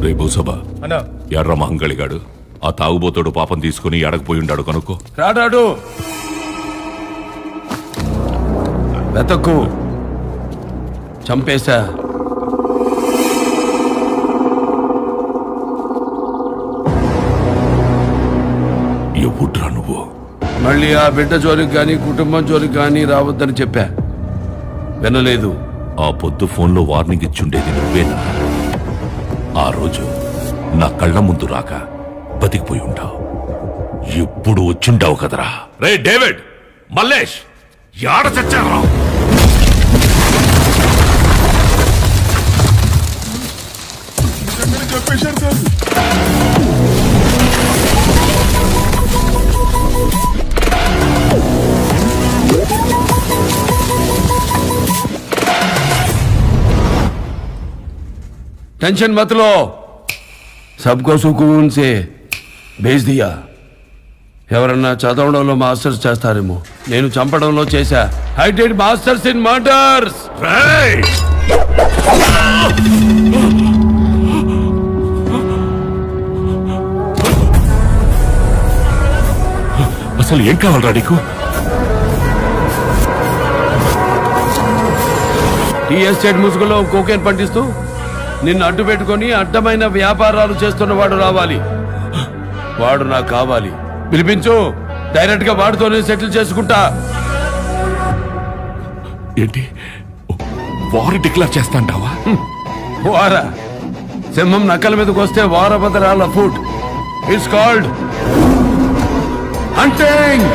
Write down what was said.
రేపు సభ ఎర్ర మహంగళిగాడు ఆ తాగుబోతోడు పాపం తీసుకుని ఎడకపోయి ఉండాడు కనుక్కో. రాడాడు వెతక్కు చంపేశా. ఎప్పుడ్రా నువ్వు? మళ్ళీ ఆ బిడ్డ జోలికి కానీ కుటుంబం జోలికి కానీ రావద్దని చెప్పా, వినలేదు. ఆ పొద్దు ఫోన్లో వార్నింగ్ ఇచ్చుండేది నువ్వేనా? ఆ రోజు నా కళ్ళ ముందు రాక బతికిపోయి ఉంటావు. ఎప్పుడు వచ్చింటావు కదరా. రే డేవిడ్, మల్లేష్ యాడ చచ్చారా? टेंशन मत लो, सबको सुकून से भेज दिया. ఎవరన్నా చదవడంలో మాస్టర్స్ చేస్తారేమో, నేను చంపడంలో చేశా. I did masters in murders. అసలు ఏం కావాలరా నీకు? టీ ఎస్టేట్ ముసుగులో కోకేన్ పండిస్తూ నిన్ను అడ్డు పెట్టుకుని అడ్డమైన వ్యాపారాలు చేస్తున్నవాడు రావాలి. వాడు నాకు కావాలి. పిలిపించు, డైరెక్ట్ గా వాడితోనే సెటిల్ చేసుకుంటా. ఏంటి వారు డిక్లేర్ చేస్తాంటావా? వారా? సింహం నక్కల మీదకి వస్తే వారభద్రాల ఫుడ్. It's called hunting.